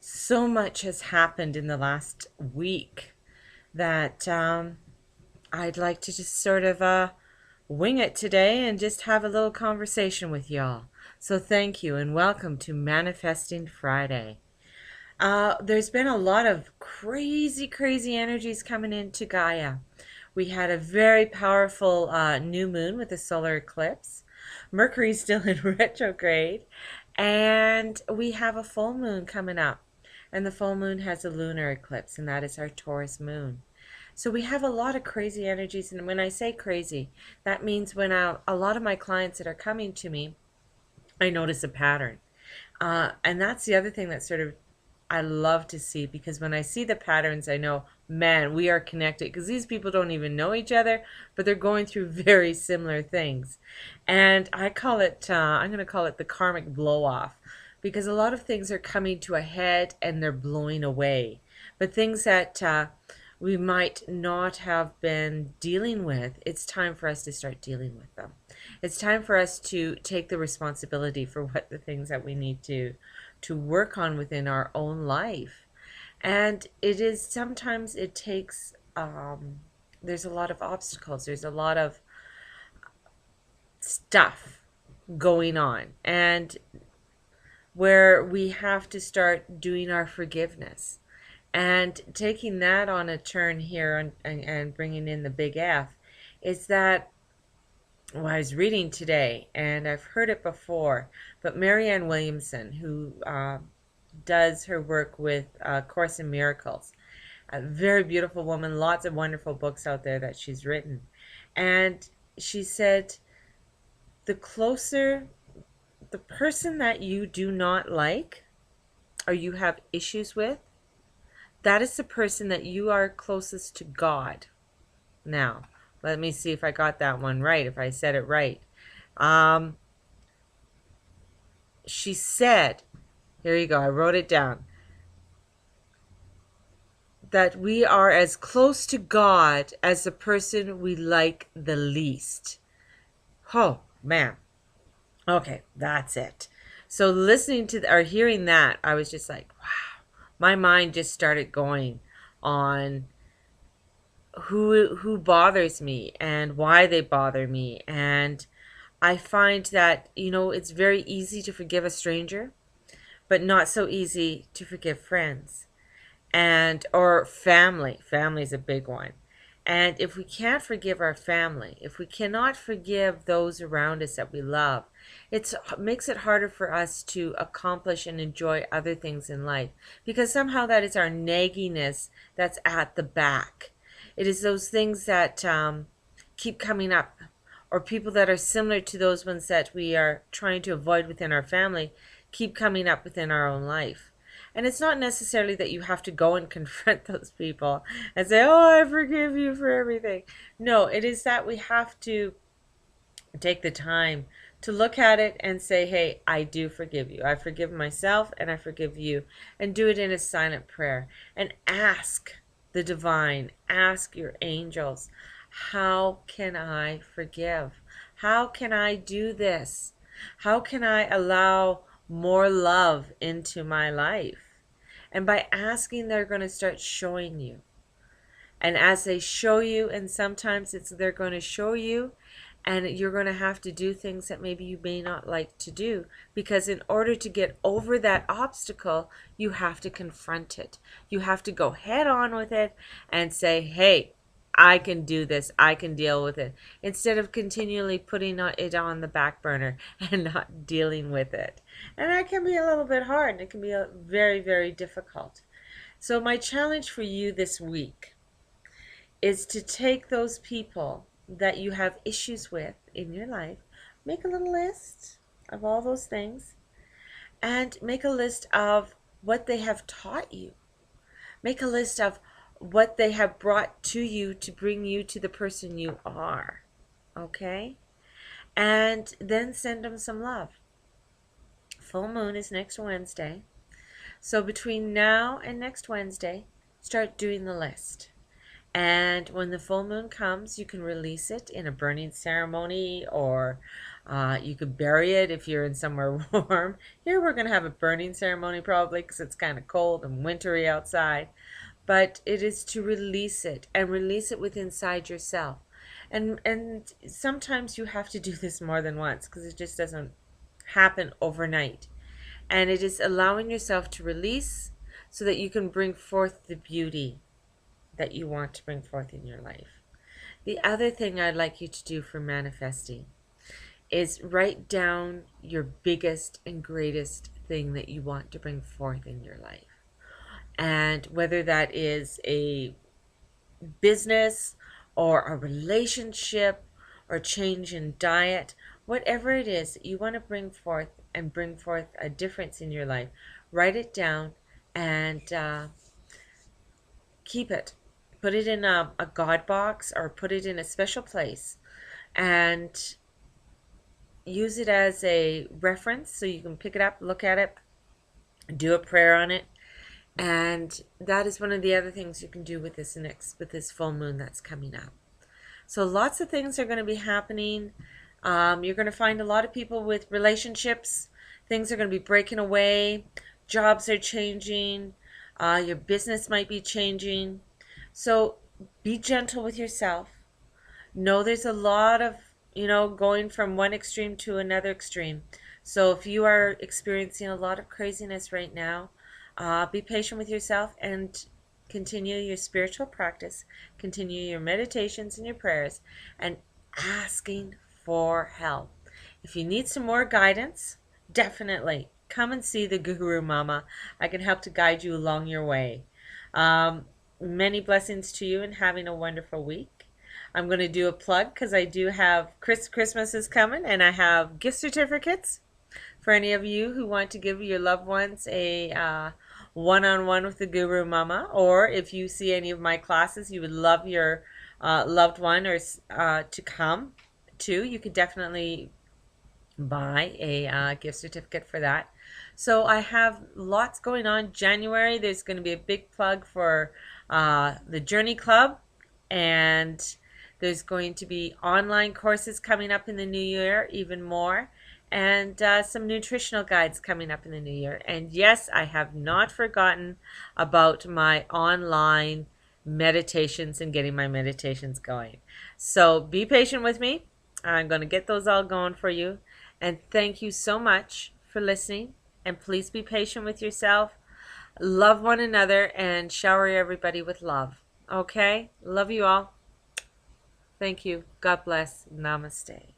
So much has happened in the last week that I'd like to just sort of wing it today and just have a little conversation with y'all. So thank you and welcome to Manifesting Friday. There's been a lot of crazy energies coming into Gaia. We had a very powerful new moon with a solar eclipse. Mercury's still in retrograde, and we have a full moon coming up. And the full moon has a lunar eclipse, and that is our Taurus moon. So we have a lot of crazy energies. And when I say crazy, that means when a lot of my clients that are coming to me, I notice a pattern. And that's the other thing that sort of I love to see, because when I see the patterns, I know, man, we are connected, because these people don't even know each other, but they're going through very similar things. And I call it, I'm going to call it the karmic blow off, because a lot of things are coming to a head and they're blowing away. But things that we might not have been dealing with, it's time for us to start dealing with them. It's time for us to take the responsibility for what the things that we need to work on within our own life. And it is sometimes it takes there's a lot of obstacles, there's a lot of stuff going on, and where we have to start doing our forgiveness and taking that on a turn here, and bringing in the big F is that, well, I was reading today, and I've heard it before, but Marianne Williamson, who does her work with Course in Miracles, a very beautiful woman, lots of wonderful books out there that she's written. And she said, the closer the person that you do not like or you have issues with, that is the person that you are closest to God. Now, let me see if I got that one right, if I said it right. Um, she said, here you go, I wrote it down, that we are as close to God as the person we like the least. Oh, man. Okay, that's it. So listening to or hearing that, I was just like, wow. My mind just started going on who bothers me and why they bother me. And I find that, it's very easy to forgive a stranger, but not so easy to forgive friends. And or family. Family is a big one. And if we can't forgive our family, if we cannot forgive those around us that we love, it makes it harder for us to accomplish and enjoy other things in life, because somehow that is our nagginess that's at the back. It is those things that keep coming up, or people that are similar to those ones that we are trying to avoid within our family keep coming up within our own life. And it's not necessarily that you have to go and confront those people and say, oh, I forgive you for everything. No, it is that we have to take the time to look at it and say, hey, I do forgive you. I forgive myself and I forgive you. And do it in a silent prayer. And ask the divine, ask your angels, how can I forgive? How can I do this? How can I allow more love into my life? And by asking, they're going to start showing you. And as they show you, and sometimes they're going to show you, and you're going to have to do things that maybe you may not like to do, because in order to get over that obstacle, you have to confront it. You have to go head on with it and say, hey, I can do this, I can deal with it, instead of continually putting it on the back burner and not dealing with it. And that can be a little bit hard. It can be very difficult. So my challenge for you this week is to take those people that you have issues with in your life, make a little list of all those things, and make a list of what they have taught you. Make a list of what they have brought to you to bring you to the person you are. Okay? And then send them some love. Full moon is next Wednesday. So between now and next Wednesday, start doing the list. And when the full moon comes, you can release it in a burning ceremony, or You could bury it if you're in somewhere warm. Here we're going to have a burning ceremony probably because it's kind of cold and wintry outside. But it is to release it and release it within inside yourself. And sometimes you have to do this more than once because it just doesn't happen overnight. And it is allowing yourself to release so that you can bring forth the beauty that you want to bring forth in your life. The other thing I'd like you to do for manifesting is write down your biggest and greatest thing that you want to bring forth in your life. And whether that is a business or a relationship or change in diet, whatever it is that you want to bring forth and bring forth a difference in your life, write it down and keep it. Put it in a God box or put it in a special place and use it as a reference so you can pick it up, look at it, do a prayer on it. And that is one of the other things you can do with this full moon that's coming up. So lots of things are going to be happening. You're going to find a lot of people with relationships. Things are going to be breaking away. Jobs are changing. Your business might be changing. So be gentle with yourself. Know there's a lot of, going from one extreme to another extreme. So if you are experiencing a lot of craziness right now, be patient with yourself and continue your spiritual practice, continue your meditations and your prayers, and asking for help. If you need some more guidance, definitely come and see the Guru Mama. I can help to guide you along your way. Many blessings to you and having a wonderful week. I'm going to do a plug because I do have Christmas is coming and I have gift certificates for any of you who want to give your loved ones a one-on-one with the Guru Mama, or if you see any of my classes you would love your loved one or to come to, you could definitely buy a gift certificate for that. So I have lots going on. January there's going to be a big plug for the Journey Club, and there's going to be online courses coming up in the new year, even more, and some nutritional guides coming up in the new year. And yes, I have not forgotten about my online meditations and getting my meditations going. So be patient with me. I'm going to get those all going for you. And thank you so much for listening. And please be patient with yourself. Love one another and shower everybody with love. Okay? Love you all. Thank you. God bless. Namaste.